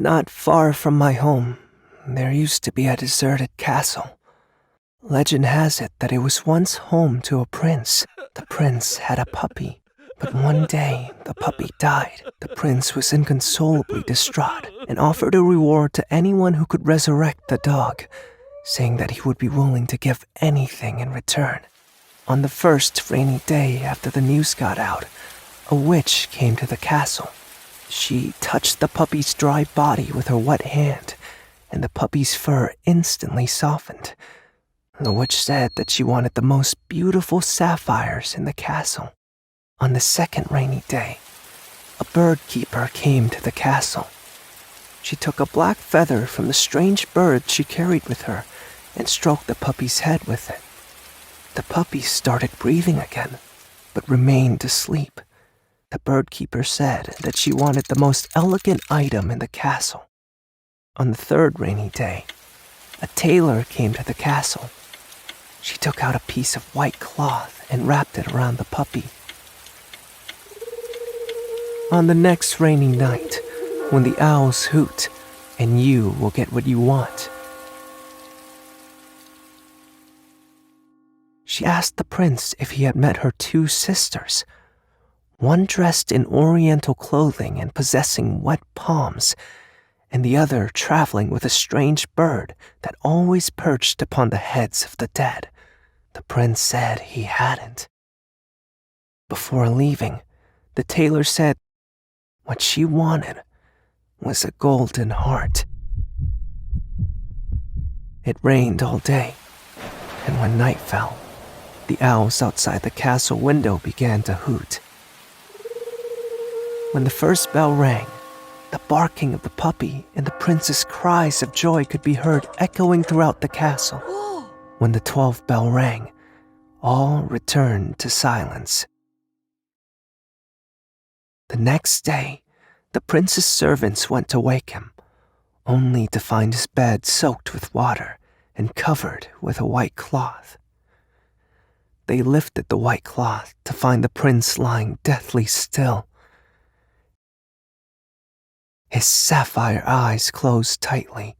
Not far from my home, there used to be a deserted castle. Legend has it that it was once home to a prince. The prince had a puppy, but one day the puppy died. The prince was inconsolably distraught and offered a reward to anyone who could resurrect the dog, saying that he would be willing to give anything in return. On the first rainy day after the news got out, a witch came to the castle. She touched the puppy's dry body with her wet hand, and the puppy's fur instantly softened. The witch said that she wanted the most beautiful sapphires in the castle. On the second rainy day, a bird keeper came to the castle. She took a black feather from the strange bird she carried with her and stroked the puppy's head with it. The puppy started breathing again, but remained asleep. The bird keeper said that she wanted the most elegant item in the castle. On the third rainy day, a tailor came to the castle. She took out a piece of white cloth and wrapped it around the puppy. On the next rainy night, when the owls hoot, and you will get what you want. She asked the prince if he had met her two sisters, one dressed in oriental clothing and possessing wet palms, and the other traveling with a strange bird that always perched upon the heads of the dead. The prince said he hadn't. Before leaving, the tailor said what she wanted was a golden heart. It rained all day, and when night fell, the owls outside the castle window began to hoot. When the first bell rang, the barking of the puppy and the prince's cries of joy could be heard echoing throughout the castle. When the 12th bell rang, all returned to silence. The next day, the prince's servants went to wake him, only to find his bed soaked with water and covered with a white cloth. They lifted the white cloth to find the prince lying deathly still. His sapphire eyes closed tightly,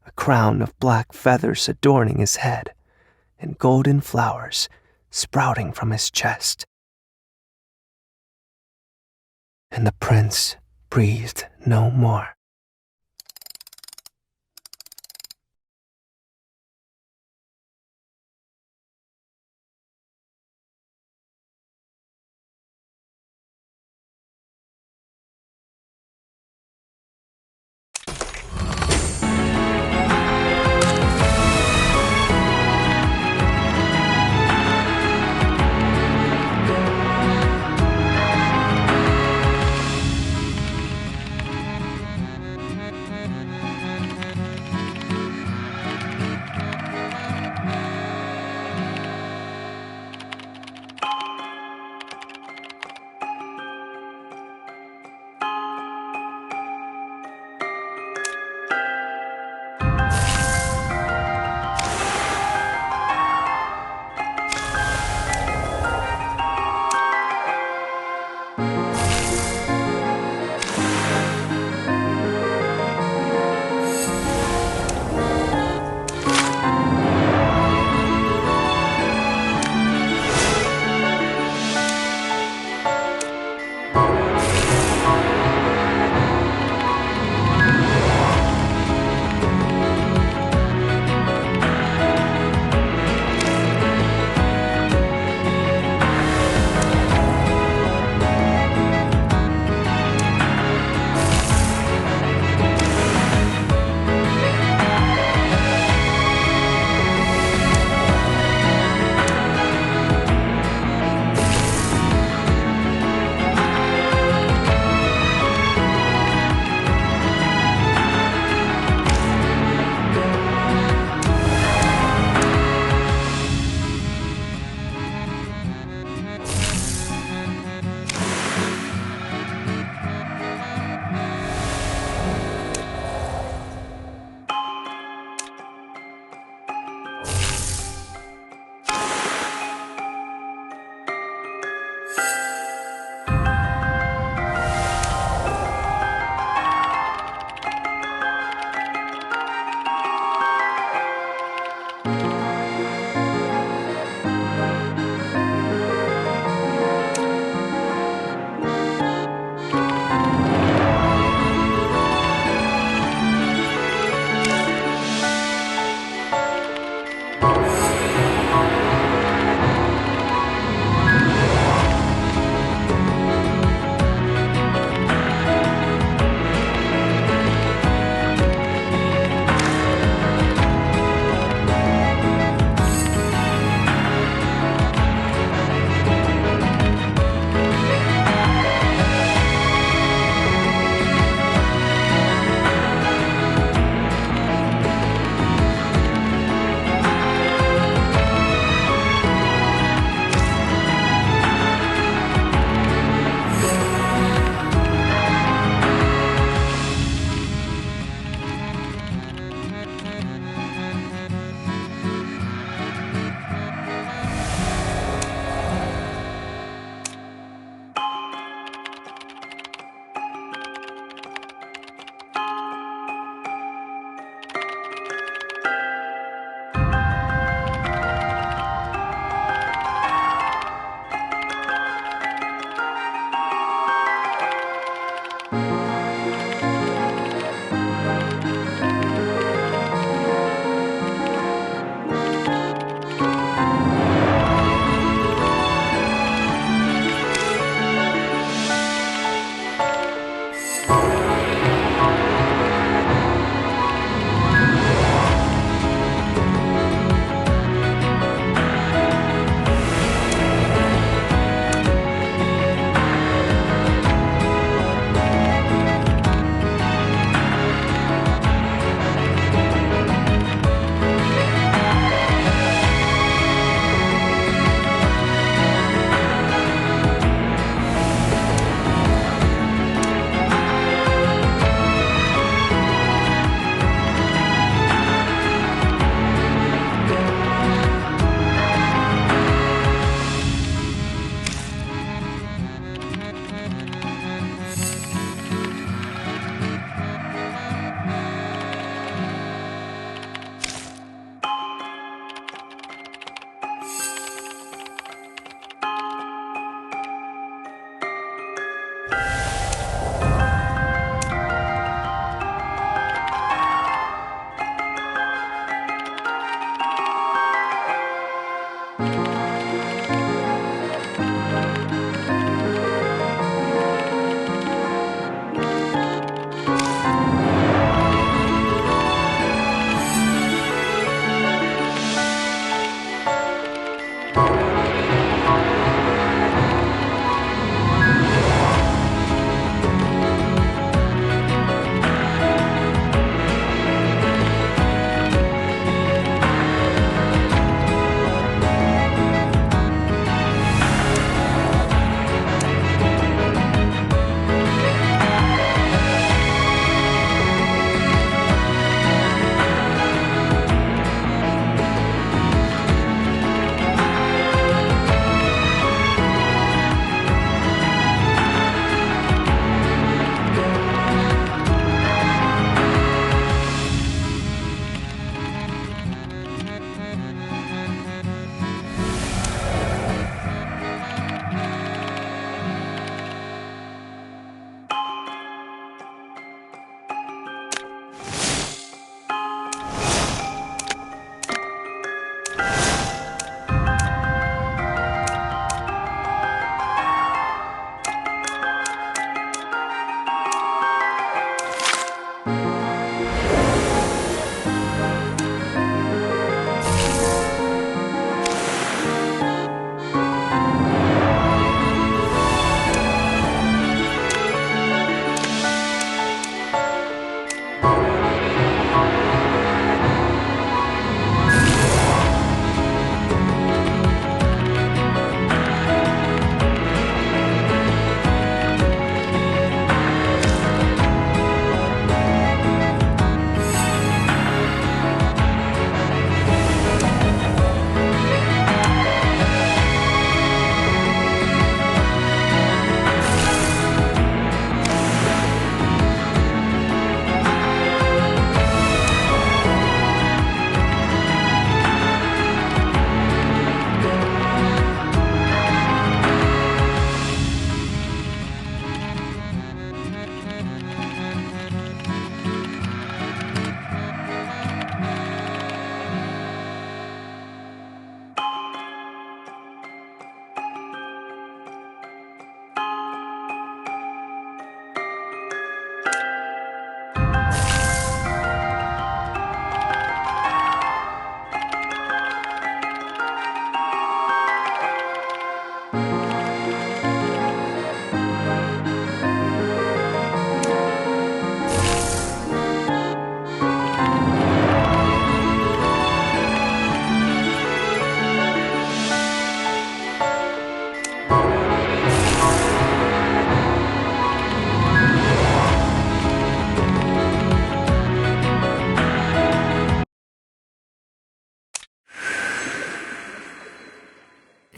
a crown of black feathers adorning his head, and golden flowers sprouting from his chest. And the prince breathed no more.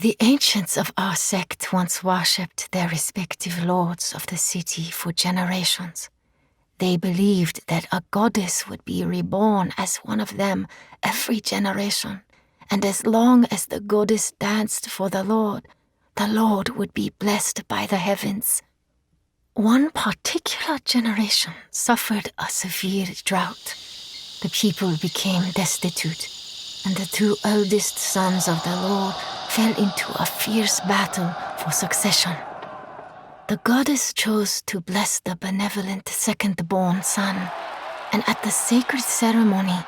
The ancients of our sect once worshipped their respective lords of the city for generations. They believed that a goddess would be reborn as one of them every generation, and as long as the goddess danced for the Lord would be blessed by the heavens. One particular generation suffered a severe drought. The people became destitute, and the two eldest sons of the Lord fell into a fierce battle for succession. The goddess chose to bless the benevolent second-born son, and at the sacred ceremony,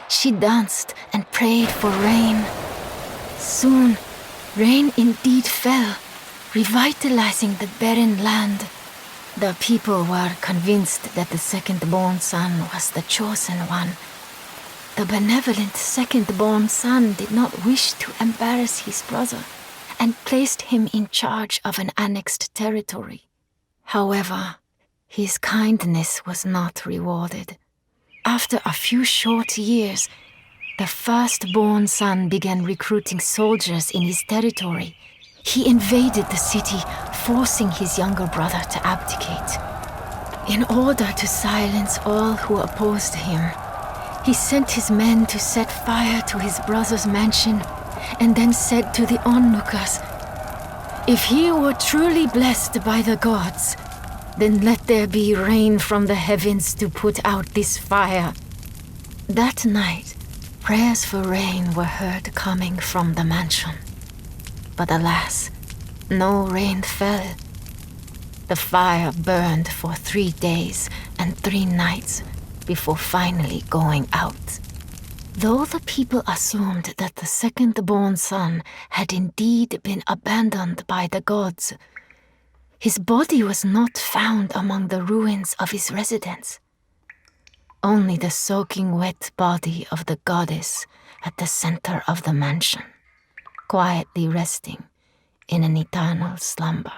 she danced and prayed for rain. Soon, rain indeed fell, revitalizing the barren land. The people were convinced that the second-born son was the chosen one. The benevolent second-born son did not wish to embarrass his brother and placed him in charge of an annexed territory. However, his kindness was not rewarded. After a few short years, the first-born son began recruiting soldiers in his territory. He invaded the city, forcing his younger brother to abdicate. In order to silence all who opposed him, he sent his men to set fire to his brother's mansion and then said to the onlookers, "If he were truly blessed by the gods, then let there be rain from the heavens to put out this fire." That night, Prayers for rain were heard coming from the mansion. But alas, no rain fell. The fire burned for 3 days and 3 nights before finally going out. Though the people assumed that the second-born son had indeed been abandoned by the gods, his body was not found among the ruins of his residence. Only the soaking wet body of the goddess at the center of the mansion, quietly resting in an eternal slumber.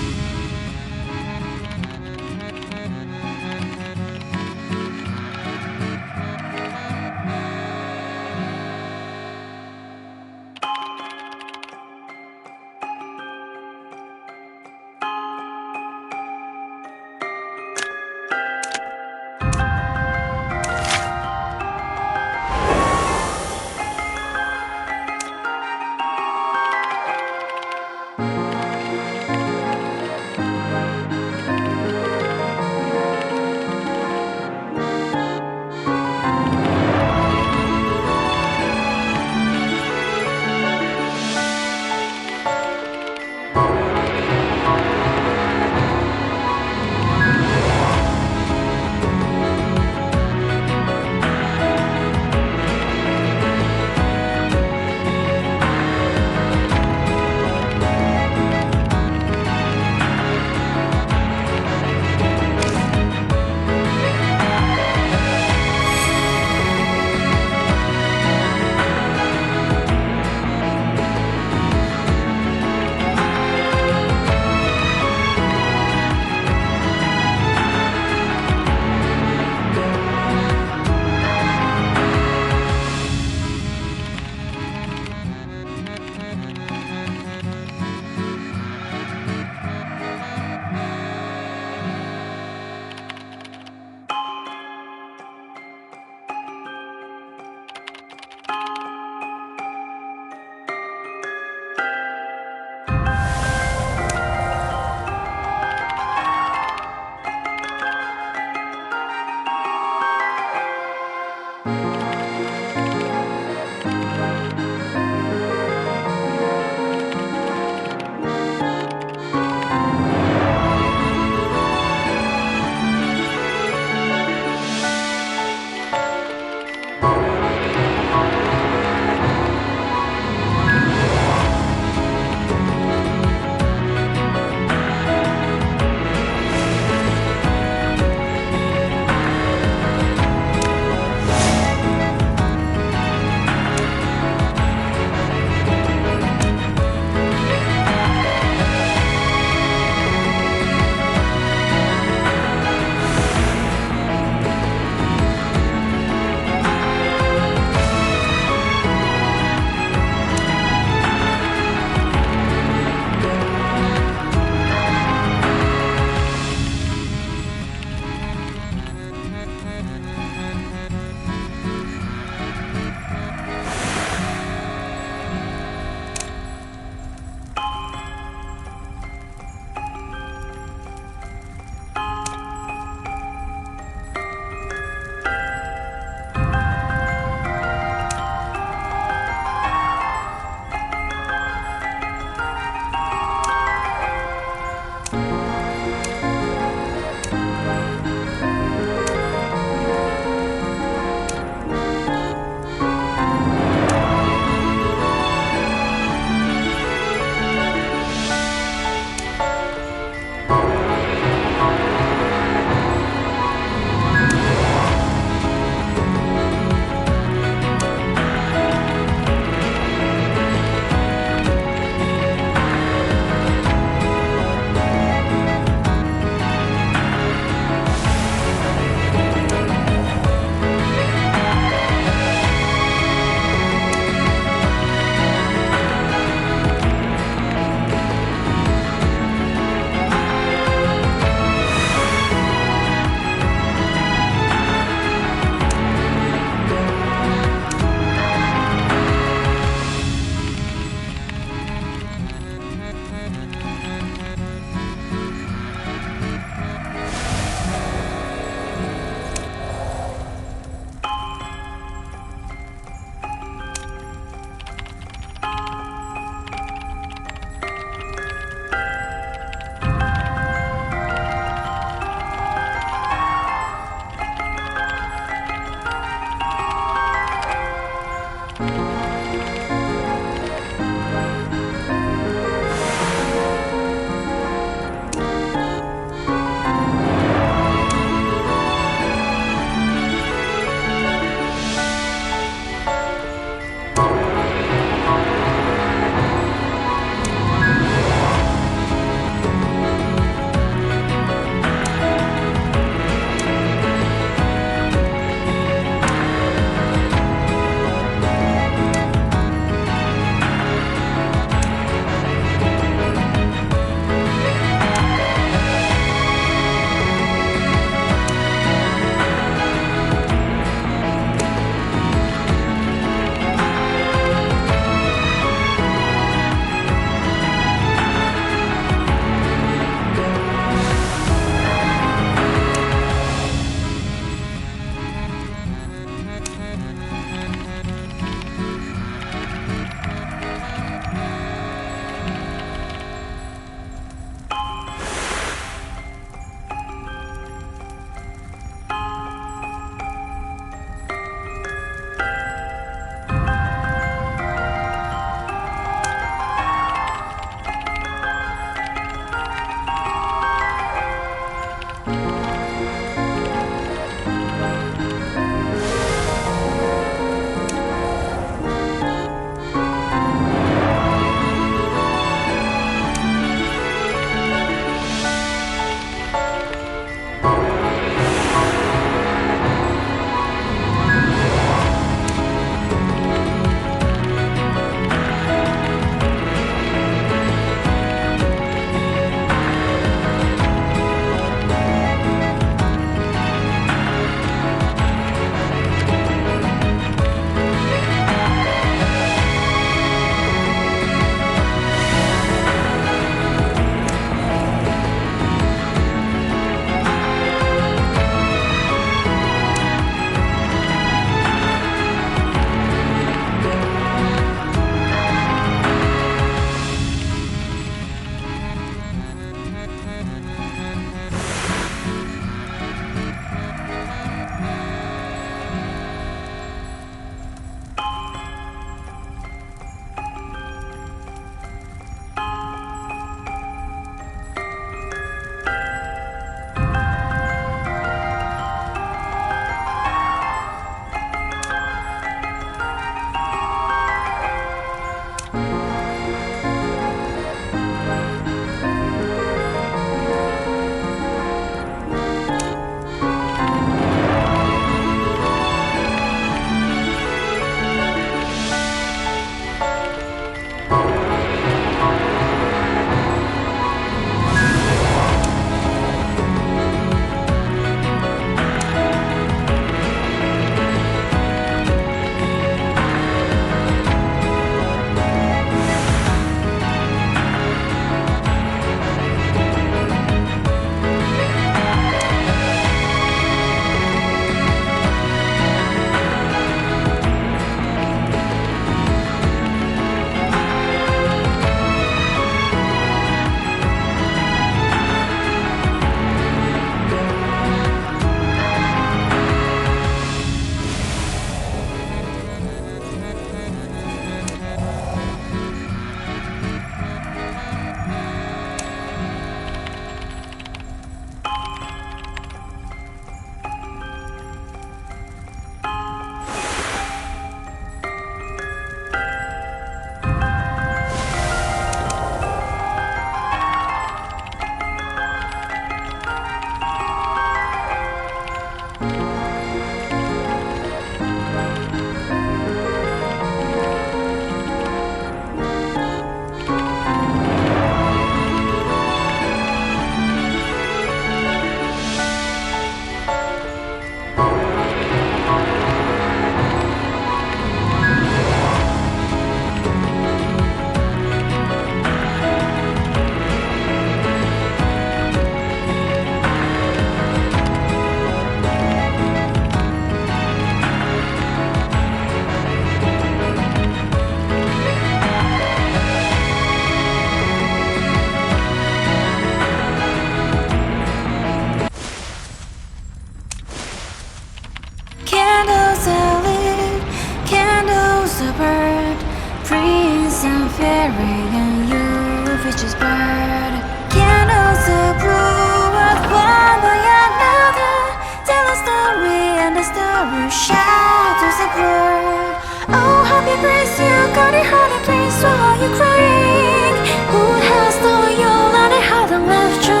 fairy and you, vicious bird. Candles are blue and one by another. Tell a story and the story shadows a blur. Oh, happy place, you got it hard and please, why are you crying? Who has stolen your land and how them left you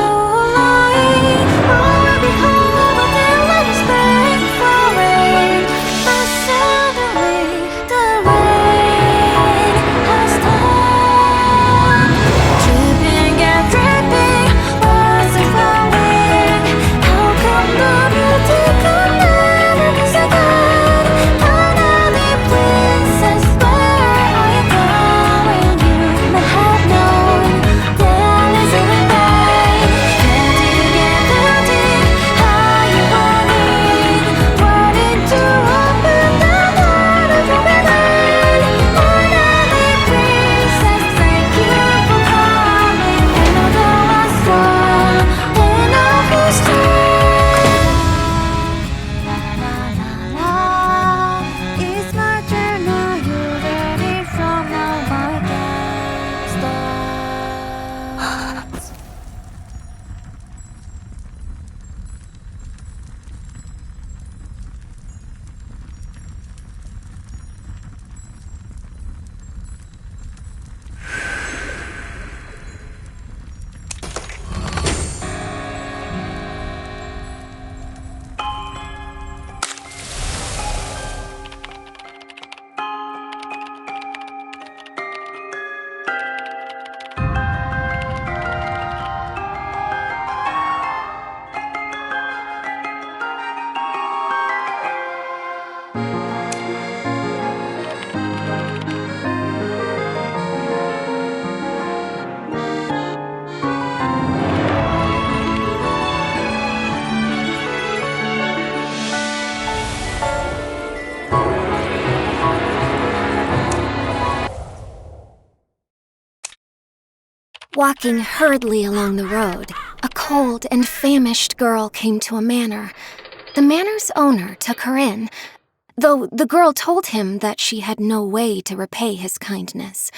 lying? Oh, I'll be home, but then let us beg for rain. But suddenly the rain has stopped. Dripping and dripping, was it falling? How come the beauty could never be so good? Finally, princess, where are you going? You might have known there is a rain. Flooding and flooding, how you wanting? Wanting to open the water from the rain. Finally, princess, thank you for coming. And although I strong, and I feel strong. La la la la, it's my turn now. You ready from now? My game starts. Walking hurriedly along the road, a cold and famished girl came to a manor. The manor's owner took her in, though the girl told him that she had no way to repay his kindness.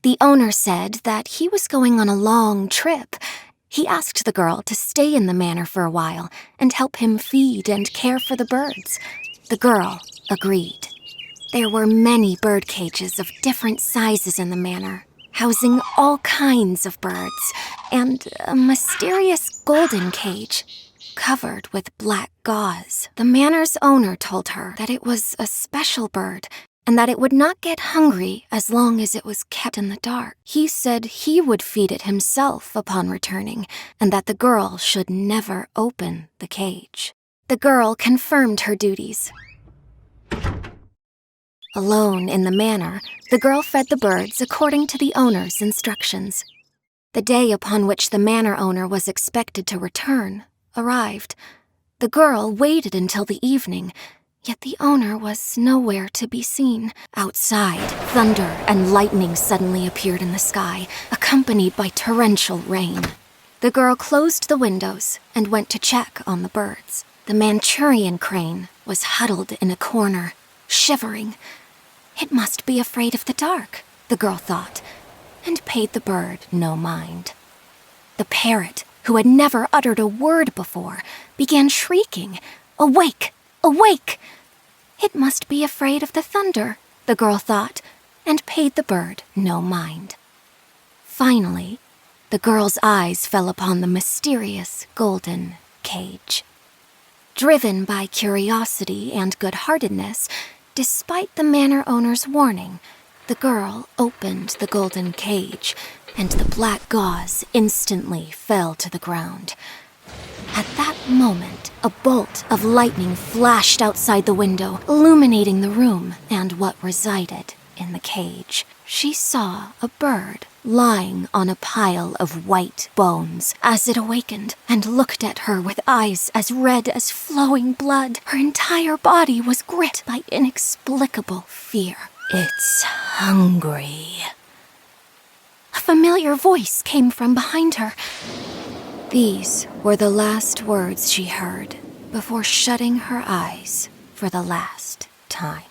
The owner said that he was going on a long trip. He asked the girl to stay in the manor for a while and help him feed and care for the birds. The girl agreed. There were many bird cages of different sizes in the manor, housing all kinds of birds, and a mysterious golden cage covered with black gauze. The manor's owner told her that it was a special bird and that it would not get hungry as long as it was kept in the dark. He said he would feed it himself upon returning, and that the girl should never open the cage. The girl confirmed her duties. Alone in the manor, the girl fed the birds according to the owner's instructions. The day upon which the manor owner was expected to return arrived. The girl waited until the evening, yet the owner was nowhere to be seen. Outside, thunder and lightning suddenly appeared in the sky, accompanied by torrential rain. The girl closed the windows and went to check on the birds. The Manchurian crane was huddled in a corner, shivering. It must be afraid of the dark, the girl thought, and paid the bird no mind. The parrot, who had never uttered a word before, began shrieking, "Awake! Awake!" It must be afraid of the thunder, the girl thought, and paid the bird no mind. Finally, the girl's eyes fell upon the mysterious golden cage. Driven by curiosity and good-heartedness, despite the manor owner's warning, the girl opened the golden cage, and the black gauze instantly fell to the ground. At that moment, a bolt of lightning flashed outside the window, illuminating the room and what resided in the cage. She saw a bird lying on a pile of white bones. As it awakened and looked at her with eyes as red as flowing blood, her entire body was gripped by inexplicable fear. "It's hungry." A familiar voice came from behind her. These were the last words she heard before shutting her eyes for the last time.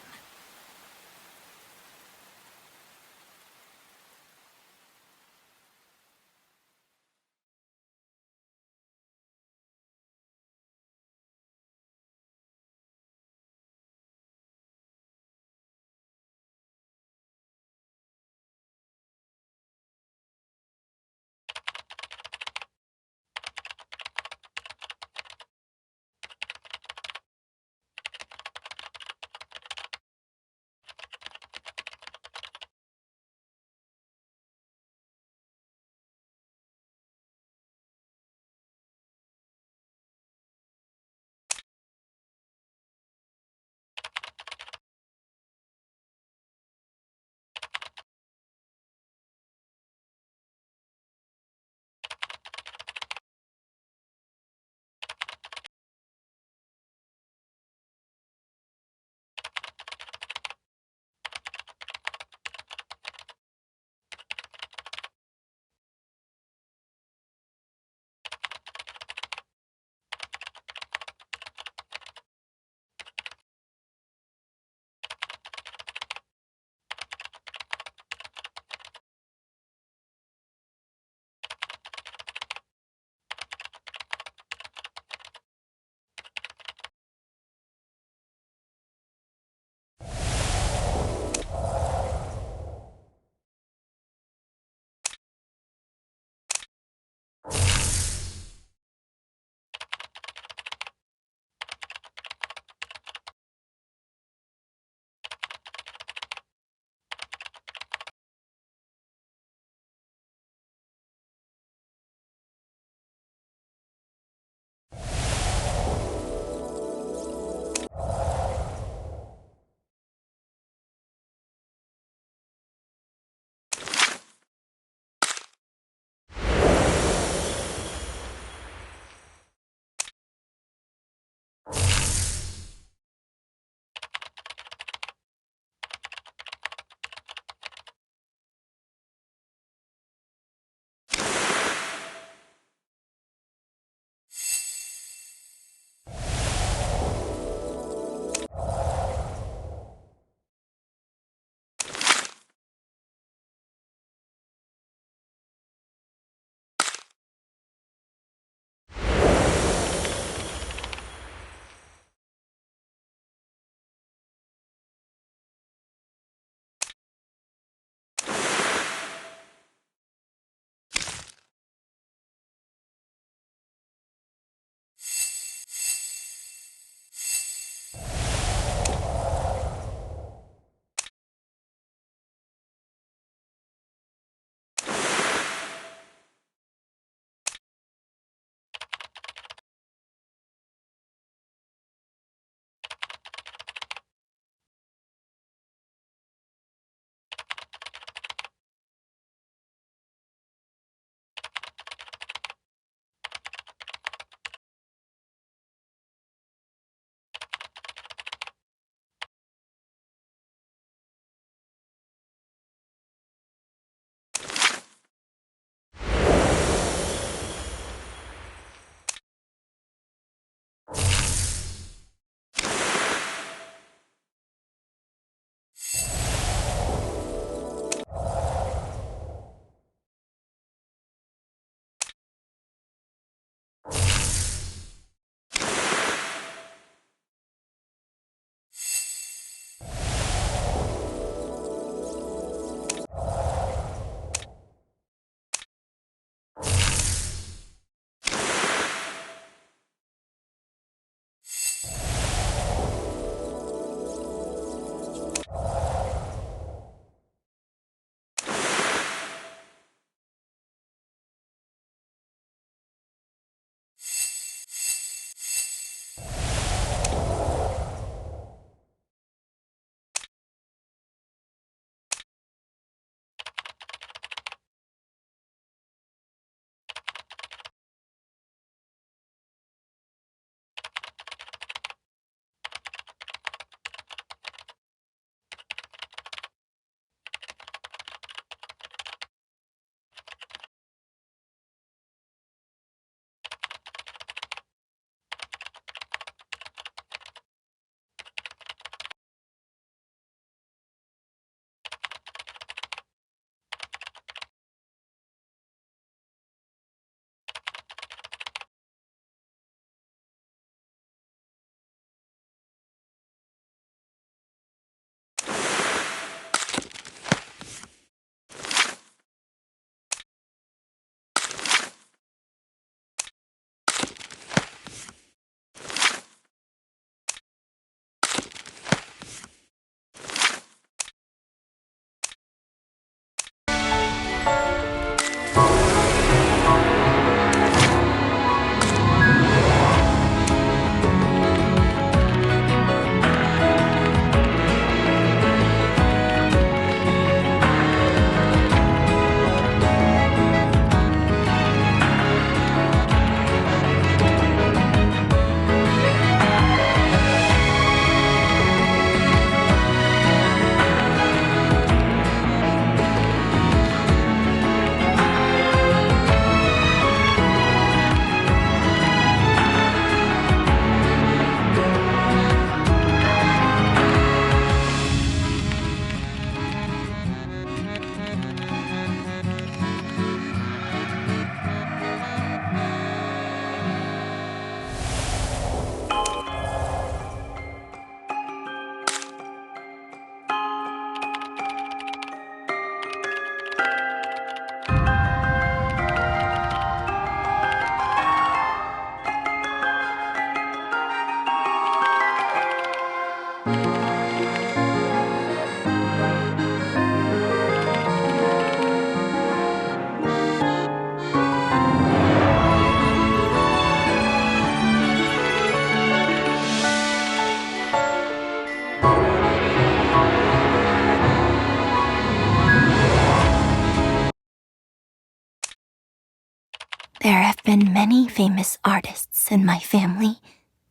famous artists in my family,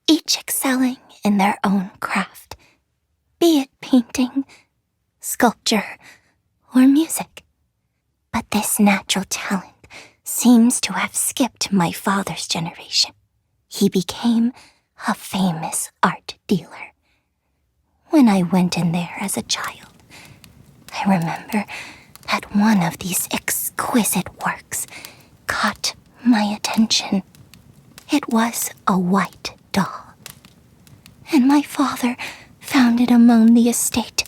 each excelling in their own craft, be it painting, sculpture, or music. But this natural talent seems to have skipped my father's generation. He became a famous art dealer. When I went in there as a child, I remember that one of these exquisite works caught my attention. It was a white doll, and my father found it among the estate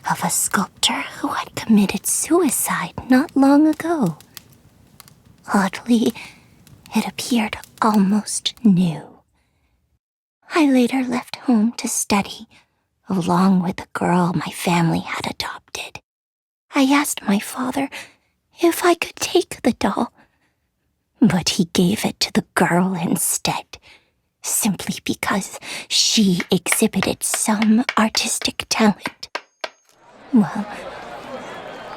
of a sculptor who had committed suicide not long ago. Oddly, it appeared almost new. I later left home to study, along with the girl my family had adopted. I asked my father if I could take the doll, but he gave it to the girl instead, simply because she exhibited some artistic talent. Well,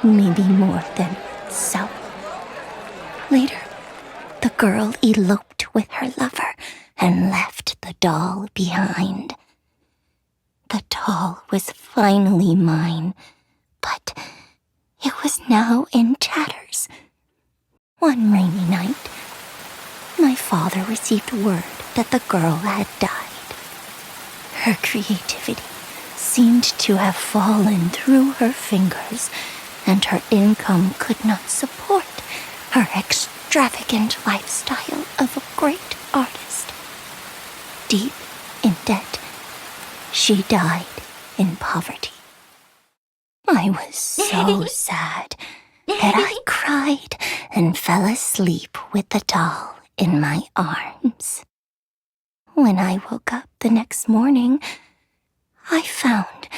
maybe more than some. Later, the girl eloped with her lover and left the doll behind. The doll was finally mine, but it was now in tatters. One rainy night, my father received word that the girl had died. Her creativity seemed to have fallen through her fingers, and her income could not support her extravagant lifestyle of a great artist. Deep in debt, she died in poverty. I was so sad that I cried and fell asleep with the doll in my arms. When I woke up the next morning, I found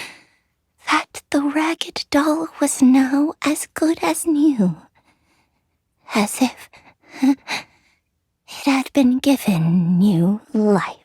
that the ragged doll was now as good as new, as if it had been given new life.